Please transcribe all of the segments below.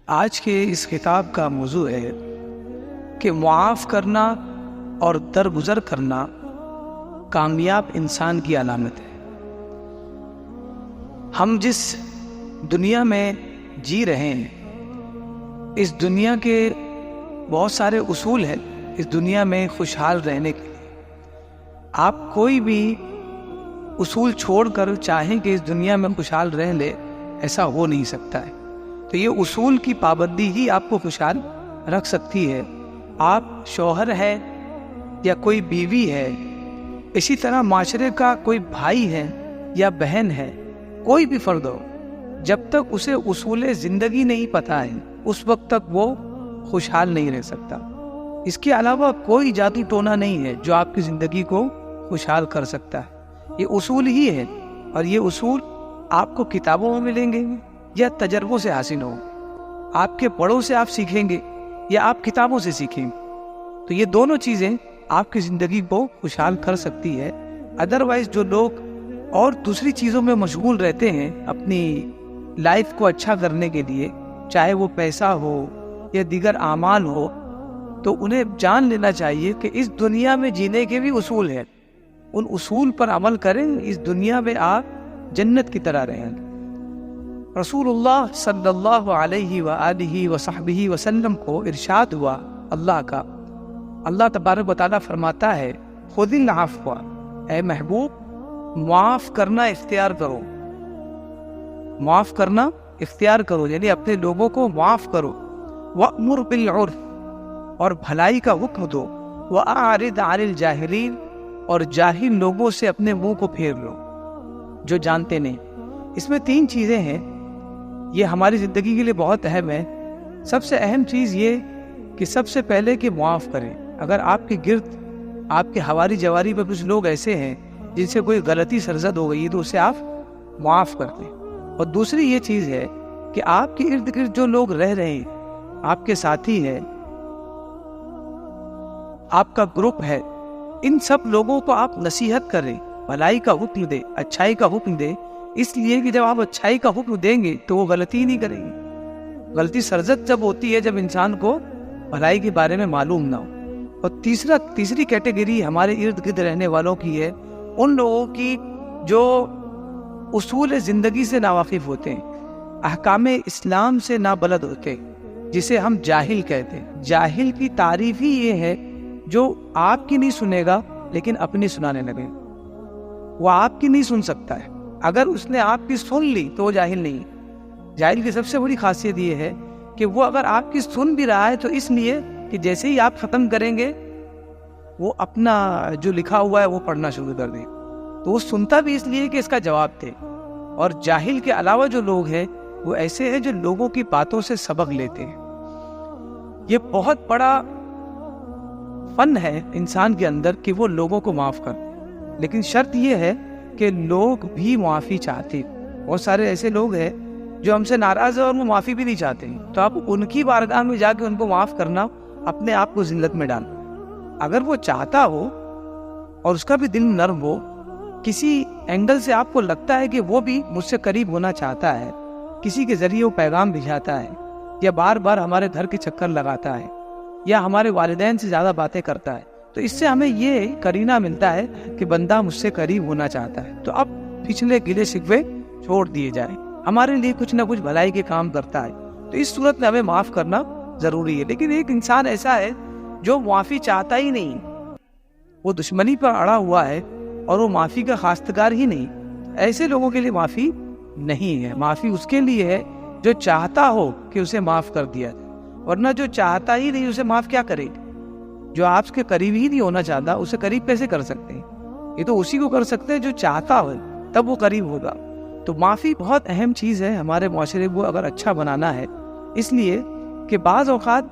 آج کے اس خطاب کا موضوع ہے کہ معاف کرنا اور درگزر کرنا کامیاب انسان کی علامت ہے۔ ہم جس دنیا میں جی رہے ہیں، اس دنیا کے بہت سارے اصول ہیں اس دنیا میں خوشحال رہنے کے لیے۔ آپ کوئی بھی اصول چھوڑ کر چاہیں کہ اس دنیا میں خوشحال رہ لے، ایسا ہو نہیں سکتا ہے۔ تو یہ اصول کی پابندی ہی آپ کو خوشحال رکھ سکتی ہے۔ آپ شوہر ہے یا کوئی بیوی ہے، اسی طرح معاشرے کا کوئی بھائی ہے یا بہن ہے، کوئی بھی فرد ہو، جب تک اسے اصول زندگی نہیں پتہ ہے اس وقت تک وہ خوشحال نہیں رہ سکتا۔ اس کے علاوہ کوئی جادو ٹونا نہیں ہے جو آپ کی زندگی کو خوشحال کر سکتا ہے۔ یہ اصول ہی ہے، اور یہ اصول آپ کو کتابوں میں ملیں گے یا تجربوں سے حاصل ہوں، آپ کے بڑوں سے آپ سیکھیں گے یا آپ کتابوں سے سیکھیں گے۔ تو یہ دونوں چیزیں آپ کی زندگی کو خوشحال کر سکتی ہے۔ ادروائز جو لوگ اور دوسری چیزوں میں مشغول رہتے ہیں اپنی لائف کو اچھا کرنے کے لیے، چاہے وہ پیسہ ہو یا دیگر اعمال ہو، تو انہیں جان لینا چاہیے کہ اس دنیا میں جینے کے بھی اصول ہیں۔ ان اصول پر عمل کریں، اس دنیا میں آپ جنت کی طرح رہیں۔ رسول اللہ صلی اللہ علیہ وآلہ وصحبہ وسلم کو ارشاد ہوا اللہ کا، اللہ تبارک و تعالیٰ فرماتا ہے خذ العفو، اے محبوب معاف کرنا اختیار کرو، معاف کرنا اختیار کرو، یعنی اپنے لوگوں کو معاف کرو، وأمر بالعرف، اور بھلائی کا حکم دو، وأعرض عن الجاہلین، اور جاہل لوگوں سے اپنے منہ کو پھیر لو جو جانتے نہیں۔ اس میں تین چیزیں ہیں، یہ ہماری زندگی کے لیے بہت اہم ہے۔ سب سے اہم چیز یہ کہ سب سے پہلے کہ معاف کریں۔ اگر آپ کے گرد آپ کے حواری جواری پہ کچھ لوگ ایسے ہیں جن سے کوئی غلطی سرزد ہو گئی ہے تو اسے آپ معاف کر دیں۔ اور دوسری یہ چیز ہے کہ آپ کے ارد گرد جو لوگ رہ رہے ہیں، آپ کے ساتھی ہیں، آپ کا گروپ ہے، ان سب لوگوں کو آپ نصیحت کریں، بھلائی کا حکم دیں، اچھائی کا حکم دیں، اس لیے کہ جب آپ اچھائی کا حکم دیں گے تو وہ غلطی ہی نہیں کریں گے۔ غلطی سرزد جب ہوتی ہے جب انسان کو بھلائی کے بارے میں معلوم نہ ہو۔ اور تیسری کیٹیگری ہمارے ارد گرد رہنے والوں کی ہے، ان لوگوں کی جو اصول زندگی سے ناواقف ہوتے ہیں، احکام اسلام سے نابلد ہوتے ہیں، جسے ہم جاہل کہتے ہیں۔ جاہل کی تعریف ہی یہ ہے جو آپ کی نہیں سنے گا لیکن اپنی سنانے لگے۔ وہ آپ کی نہیں سن سکتا ہے، اگر اس نے آپ کی سن لی تو وہ جاہل نہیں۔ جاہل کی سب سے بڑی خاصیت یہ ہے کہ وہ اگر آپ کی سن بھی رہا ہے تو اس لیے کہ جیسے ہی آپ ختم کریں گے وہ اپنا جو لکھا ہوا ہے وہ پڑھنا شروع کر دیں، تو وہ سنتا بھی اس لیے کہ اس کا جواب دے۔ اور جاہل کے علاوہ جو لوگ ہیں وہ ایسے ہیں جو لوگوں کی باتوں سے سبق لیتے ہیں۔ یہ بہت بڑا فن ہے انسان کے اندر کہ وہ لوگوں کو معاف کر دے، لیکن شرط یہ ہے کہ لوگ بھی معافی چاہتے ہیں۔ بہت سارے ایسے لوگ ہیں جو ہم سے ناراض ہیں اور وہ معافی بھی نہیں چاہتے ہیں، تو آپ ان کی بارگاہ میں جا کے ان کو معاف کرنا اپنے آپ کو ذلت میں ڈالنا۔ اگر وہ چاہتا ہو اور اس کا بھی دل نرم ہو، کسی اینگل سے آپ کو لگتا ہے کہ وہ بھی مجھ سے قریب ہونا چاہتا ہے، کسی کے ذریعے وہ پیغام بھیجاتا ہے، یا بار بار ہمارے گھر کے چکر لگاتا ہے، یا ہمارے والدین سے زیادہ باتیں کرتا ہے، تو اس سے ہمیں یہ قرینہ ملتا ہے کہ بندہ مجھ سے قریب ہونا چاہتا ہے۔ تو اب پچھلے گلے شکوے چھوڑ دیے جائیں، ہمارے لیے کچھ نہ کچھ بھلائی کے کام کرتا ہے، تو اس صورت میں ہمیں معاف کرنا ضروری ہے۔ لیکن ایک انسان ایسا ہے جو معافی چاہتا ہی نہیں، وہ دشمنی پر اڑا ہوا ہے اور وہ معافی کا خواستگار ہی نہیں، ایسے لوگوں کے لیے معافی نہیں ہے۔ معافی اس کے لیے ہے جو چاہتا ہو کہ اسے معاف کر دیا جائے، ورنہ جو چاہتا ہی نہیں اسے معاف کیا کرے؟ جو آپ کے قریب ہی نہیں ہونا چاہتا اسے قریب کیسے کر سکتے ہیں؟ یہ تو اسی کو کر سکتے ہیں جو چاہتا ہو، تب وہ قریب ہوگا۔ تو معافی بہت اہم چیز ہے ہمارے معاشرے کو اگر اچھا بنانا ہے، اس لیے کہ بعض اوقات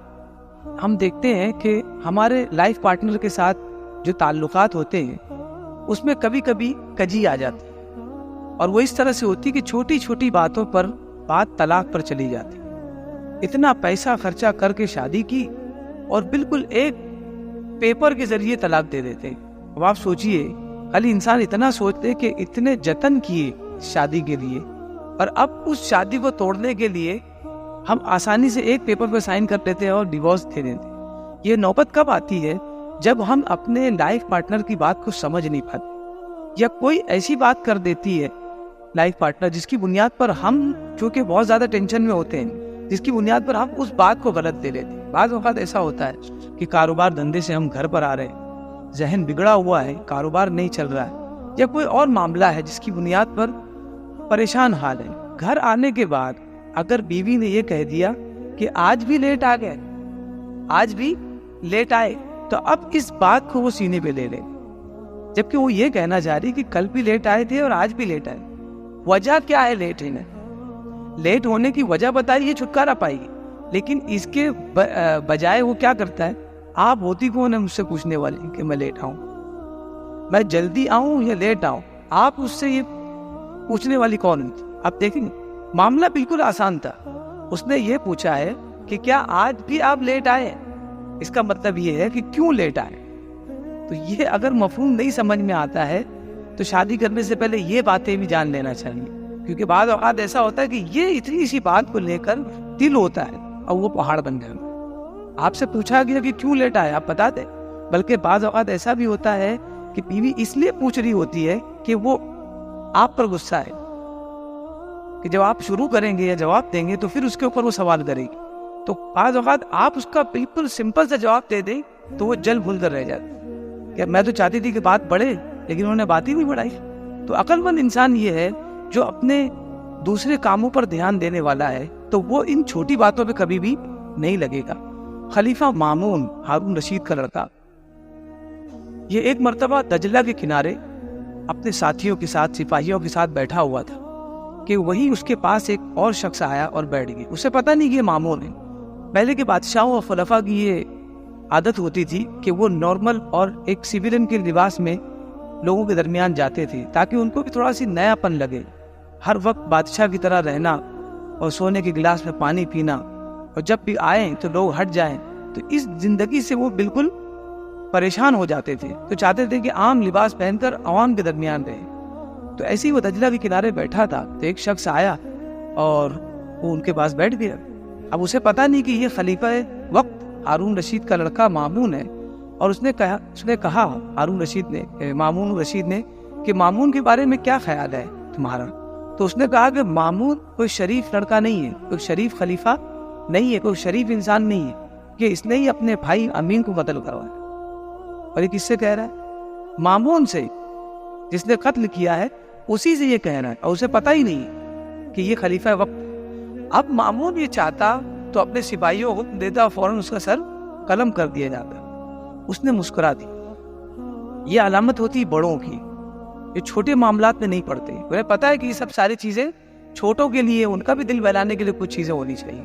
ہم دیکھتے ہیں کہ ہمارے لائف پارٹنر کے ساتھ جو تعلقات ہوتے ہیں اس میں کبھی کبھی کجی آ جاتی ہے، اور وہ اس طرح سے ہوتی کہ چھوٹی چھوٹی باتوں پر بات طلاق پر چلی جاتی۔ اتنا پیسہ خرچہ کر کے شادی کی اور بالکل ایک پیپر کے ذریعے طلاق دے دیتے ہیں۔ اب آپ سوچئے، خالی انسان اتنا سوچتے کہ اتنے جتن کیے شادی کے لیے، اور اب اس شادی کو توڑنے کے لیے ہم آسانی سے ایک پیپر پہ سائن کر لیتے ہیں اور ڈیورس دے دیتے ہیں. یہ نوبت کب آتی ہے؟ جب ہم اپنے لائف پارٹنر کی بات کو سمجھ نہیں پاتے, یا کوئی ایسی بات کر دیتی ہے لائف پارٹنر جس کی بنیاد پر ہم چونکہ بہت زیادہ ٹینشن میں ہوتے ہیں, جس کی بنیاد پر ہم اس بات کو غلط لے لیتے ہیں. بعض اوقات ایسا ہوتا ہے کہ کاروبار دھندے سے ہم گھر پر آ رہے ہیں, ذہن بگڑا ہوا ہے, کاروبار نہیں چل رہا ہے, یا کوئی اور معاملہ ہے جس کی بنیاد پر پریشان حال ہے. گھر آنے کے بعد اگر بیوی نے یہ کہہ دیا کہ آج بھی لیٹ آ گئے, آج بھی لیٹ آئے, تو اب اس بات کو وہ سینے پہ لے لے, جبکہ وہ یہ کہنا چاہ رہی کہ کل بھی لیٹ آئے تھے اور آج بھی لیٹ آئے. وجہ کیا ہے لیٹ ہونے؟ لیٹ ہونے کی وجہ بتائیے, چھٹکارا پائیے. لیکن اس کے بجائے وہ کیا کرتا ہے, آپ ہوتی کون ہے مجھ سے پوچھنے والی کہ میں لیٹ آؤں, میں جلدی آؤں یا لیٹ آؤں؟ آپ اس سے یہ پوچھنے والی کون ہے؟ آپ دیکھیں گے معاملہ بالکل آسان تھا. اس نے یہ پوچھا ہے کہ کیا آج بھی آپ لیٹ آئے؟ اس کا مطلب یہ ہے کہ کیوں لیٹ آئے. تو یہ اگر مفہوم نہیں سمجھ میں آتا ہے تو شادی کرنے سے پہلے یہ باتیں بھی جان لینا چاہیے, کیونکہ بعض اوقات ایسا ہوتا ہے کہ یہ اتنی سی بات کو لے کر دل ہوتا ہے اور وہ پہاڑ بن گیا. آپ سے پوچھا گیا کہ کیوں لیٹ آئے, آپ بتا دیں. بلکہ بعض اوقات ایسا بھی ہوتا ہے کہ بیوی اس لیے پوچھ رہی ہوتی ہے کہ وہ آپ پر غصہ ہے, کہ جب آپ شروع کریں گے یا جواب دیں گے تو پھر اس کے اوپر وہ سوال کرے گی. تو بعض اوقات آپ اس کا بالکل سمپل سے جواب دے دیں تو وہ جل بھول کر رہ جاتی کہ میں تو چاہتی تھی کہ بات بڑھے, لیکن انہوں نے بات ہی نہیں بڑھائی. تو عقل مند انسان یہ ہے جو اپنے دوسرے کاموں پر دھیان دینے والا ہے, تو وہ ان چھوٹی باتوں پہ کبھی بھی نہیں لگے گا. خلیفہ مامون, ہارون رشید کا لڑکا, یہ ایک مرتبہ دجلہ کے کنارے اپنے ساتھیوں کے ساتھ, سپاہیوں کے ساتھ بیٹھا ہوا تھا کہ وہیں اس کے پاس ایک اور شخص آیا اور بیٹھ گیا. اسے پتہ نہیں کہ یہ مامون ہے. پہلے کے بادشاہوں اور خلفاء کی یہ عادت ہوتی تھی کہ وہ نارمل اور ایک سویلین کے لباس میں لوگوں کے درمیان جاتے تھے تاکہ ان کو بھی تھوڑا سی نیا پن لگے. ہر وقت بادشاہ کی طرح رہنا اور سونے کے گلاس میں پانی پینا, اور جب بھی آئیں تو لوگ ہٹ جائیں, تو اس زندگی سے وہ بالکل پریشان ہو جاتے تھے. تو چاہتے تھے کہ عام لباس پہن کر عوام کے درمیان رہے. تو ایسے ہی وہ دجلہ کے کنارے بیٹھا تھا تو ایک شخص آیا اور وہ ان کے پاس بیٹھ گیا. اب اسے پتا نہیں کہ یہ خلیفہ وقت ہارون رشید کا لڑکا مامون ہے, اور اس نے کہا مامون رشید نے کہ مامون کے بارے میں کیا خیال ہے تمہارا؟ تو اس نے کہا کہ مامون کوئی شریف لڑکا نہیں ہے, کوئی شریف خلیفہ نہیں ہے, کوئی شریف انسان نہیں ہے, کہ اس نے ہی اپنے بھائی امین کو قتل کروایا. اور یہ کس سے کہہ رہا ہے؟ مامون سے, جس نے قتل کیا ہے اسی سے یہ کہہ رہا ہے, اور اسے پتہ ہی نہیں کہ یہ خلیفہ وقت. اب مامون یہ چاہتا تو اپنے سپاہیوں کو دیتا اور فوراً اس کا سر قلم کر دیا جاتا. اس نے مسکرا دی. یہ علامت ہوتی بڑوں کی, یہ چھوٹے معاملات میں نہیں پڑتے. انہیں پتا ہے کہ یہ سب ساری چیزیں چھوٹوں کے لیے, ان کا بھی دل بہلانے کے لیے کچھ چیزیں ہونی چاہیے.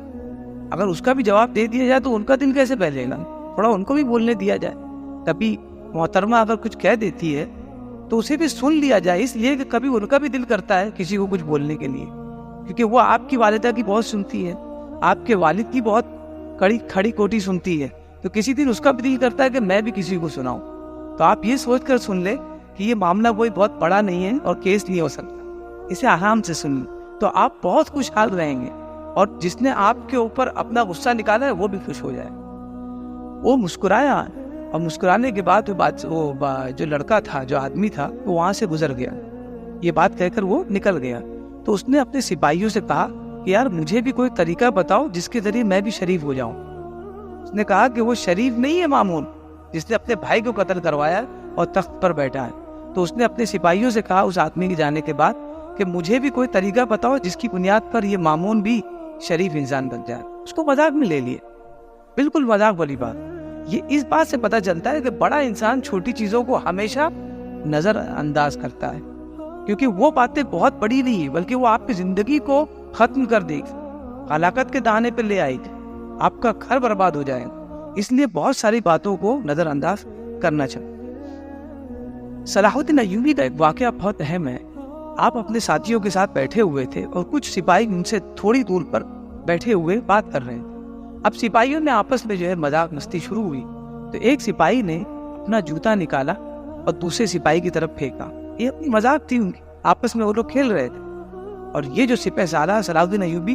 اگر اس کا بھی جواب دے دیا جائے تو ان کا دل کیسے بہلے گا؟ تھوڑا ان کو بھی بولنے دیا جائے. کبھی محترمہ اگر کچھ کہہ دیتی ہے تو اسے بھی سن لیا جائے, اس لیے کہ کبھی ان کا بھی دل کرتا ہے کسی کو کچھ بولنے کے لیے, کیونکہ وہ آپ کی والدہ کی بہت سنتی ہے, آپ کے والد کی بہت کھڑی کوٹی سنتی ہے, تو کسی دن اس کا بھی دل کرتا ہے کہ میں بھی کسی کو سناؤں. تو آپ یہ سوچ کر سن لے کہ یہ معاملہ کوئی بہت بڑا نہیں ہے اور کیس نہیں ہو سکتا, اسے آرام سے سن لیں تو آپ بہت خوشحال رہیں گے, اور جس نے آپ کے اوپر اپنا غصہ نکالا ہے وہ بھی خوش ہو جائے. وہ مسکرایا, اور مسکرانے کے بعد وہ جو لڑکا تھا, جو آدمی تھا, وہ وہاں سے گزر گیا. یہ بات کہہ کر وہ نکل گیا. تو اس نے اپنے سپاہیوں سے کہا کہ یار مجھے بھی کوئی طریقہ بتاؤ جس کے ذریعے میں بھی شریف ہو جاؤں. اس نے کہا کہ وہ شریف نہیں ہے مامون جس نے اپنے بھائی کو قتل کروایا اور تخت پر بیٹھا ہے. تو اس نے اپنے سپاہیوں سے کہا اس آدمی کے جانے کے بعد کہ مجھے بھی کوئی طریقہ بتاؤ جس کی بنیاد پر یہ مامون بھی شریف انسان بن جائے. اس کو مذاق میں لے لیے, بالکل مذاق والی بات. یہ اس بات سے پتہ چلتا ہے کہ بڑا انسان چھوٹی چیزوں کو ہمیشہ نظر انداز کرتا ہے, کیونکہ وہ باتیں بہت بڑی نہیں ہے بلکہ وہ آپ کی زندگی کو ختم کر دے گی, ہلاکت کے دہانے پہ لے آئے گی, آپ کا گھر برباد ہو جائے گا. اس لیے بہت ساری باتوں کو نظر انداز کرنا چاہیے. صلاح الدین ایوبی کا ایک واقعہ بہت اہم ہے. آپ اپنے ساتھیوں کے ساتھ بیٹھے ہوئے تھے اور کچھ سپاہی ان سے تھوڑی دور پر بیٹھے ہوئے بات کر رہے تھے. اب سپاہیوں نے آپس میں جو ہے مذاق مستی شروع ہوئی, تو ایک سپاہی نے اپنا جوتا نکالا اور دوسرے سپاہی کی طرف پھینکا. یہ اپنی مذاق تھی ان کی, آپس میں وہ لوگ کھیل رہے تھے. اور یہ جو سپہ سالار صلاح الدین ایوبی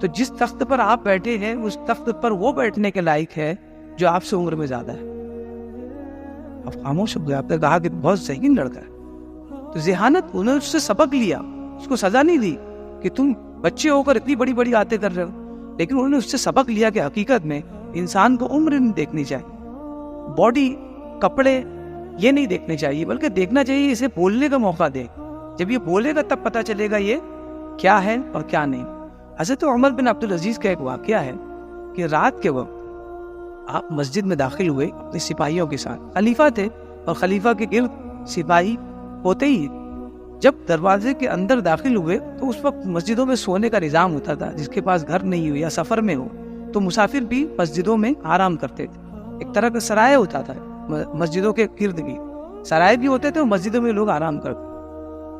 تو جس تخت پر آپ بیٹھے ہیں اس تخت پر وہ بیٹھنے کے لائق ہے جو آپ سے عمر میں زیادہ ہے. آپ خاموش ہو گئے. آپ نے کہا کہ بہت ذہین لڑکا ہے. تو ذہانت انہوں نے اس سے سبق لیا, اس کو سزا نہیں دی کہ تم بچے ہو کر اتنی بڑی بڑی باتیں کر رہے ہو, لیکن انہوں نے اس سے سبق لیا کہ حقیقت میں انسان کو عمر نہیں دیکھنی چاہیے, باڈی, کپڑے یہ نہیں دیکھنے چاہیے, بلکہ دیکھنا چاہیے اسے بولنے کا موقع دے. جب یہ بولے گا تب پتہ چلے گا یہ کیا ہے اور کیا نہیں. حضرت عمر بن عبدالعزیز کا ایک واقعہ ہے کہ رات کے وقت آپ مسجد میں داخل ہوئے اپنے سپاہیوں کے ساتھ. خلیفہ تھے اور خلیفہ کے گرد سپاہی ہوتے ہی. جب دروازے کے اندر داخل ہوئے تو اس وقت مسجدوں میں سونے کا نظام ہوتا تھا. جس کے پاس گھر نہیں ہو یا سفر میں ہو تو مسافر بھی مسجدوں میں آرام کرتے تھے. ایک طرح کا سرائے ہوتا تھا مسجدوں کے گرد بھی, سرائے بھی ہوتے تھے اور مسجدوں میں لوگ آرام کرتے.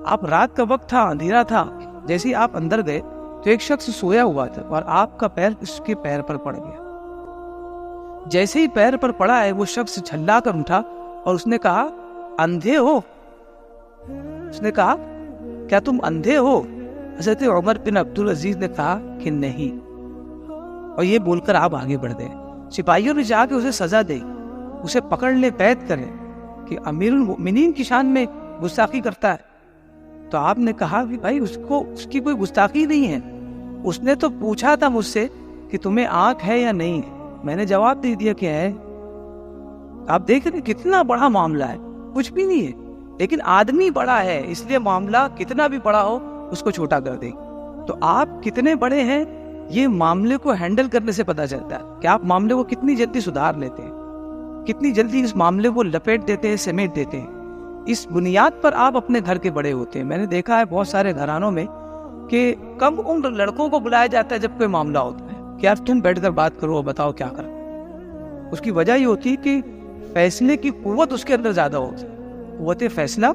آپ رات کا وقت تھا, اندھیرا تھا, جیسے ہی آپ اندر گئے تو ایک شخص سویا ہوا تھا اور آپ کا پیر اس کے پیر پر پڑ گیا. جیسے ہی پیر پر پڑا ہے وہ شخص جھلا کر اٹھا اور اس نے کہا اندھے ہو. اس نے کہا کیا تم اندھے ہو؟ حضرت عمر بن عبدالعزیز نے کہا کہ نہیں, اور یہ بول کر آپ آگے بڑھ گئے. سپاہیوں نے جا کے اسے سزا دی, اسے پکڑ لے, قید کرے کہ امیر المؤمنین کی شان میں گستاخی کرتا ہے. تو آپ نے کہا کہ بھائی اس کی کوئی گستاخی نہیں ہے, اس نے تو پوچھا تھا مجھ سے کہ تمہیں آنکھ ہے یا نہیں ہے, میں نے جواب دے دیا کہ ہے. آپ دیکھ رہے کتنا بڑا معاملہ ہے, کچھ بھی نہیں ہے, لیکن آدمی بڑا ہے اس لیے معاملہ کتنا بھی بڑا ہو اس کو چھوٹا کر دے. تو آپ کتنے بڑے ہیں یہ معاملے کو ہینڈل کرنے سے پتہ چلتا ہے کہ آپ معاملے کو کتنی جلدی سدھار لیتے ہیں, کتنی جلدی اس معاملے کو لپیٹ دیتے ہیں, سمیٹ دیتے ہیں. اس بنیاد پر آپ اپنے گھر کے بڑے ہوتے ہیں. میں نے دیکھا ہے بہت سارے گھرانوں میں کہ کم عمر لڑکوں کو بلایا جاتا ہے جب کوئی معاملہ ہوتا ہے کہ یار تم بیٹھ کر بات کرو, بتاؤ کیا کرو. اس کی وجہ یہ ہوتی ہے کہ فیصلے کی قوت اس کے اندر زیادہ ہوتی ہے, قوت فیصلہ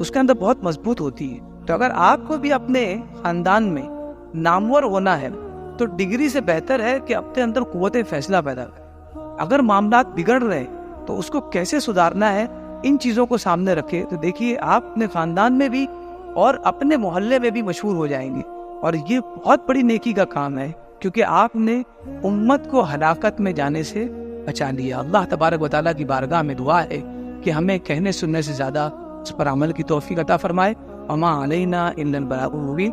اس کے اندر بہت مضبوط ہوتی ہے. تو اگر آپ کو بھی اپنے خاندان میں نامور ہونا ہے تو ڈگری سے بہتر ہے کہ اپنے اندر قوت فیصلہ پیدا کریں. اگر معاملات بگڑ رہے تو اس کو کیسے سدھارنا ہے ان چیزوں کو سامنے رکھے تو دیکھیے آپ اپنے خاندان میں بھی اور اپنے محلے میں بھی مشہور ہو جائیں گے. اور یہ بہت بڑی نیکی کا کام ہے کیونکہ آپ نے امت کو ہلاکت میں جانے سے بچا لیا. اللہ تبارک و تعالیٰ کی بارگاہ میں دعا ہے کہ ہمیں کہنے سننے سے زیادہ اس پر عمل کی توفیق عطا فرمائے. وما علینا الا البلاغ المبین.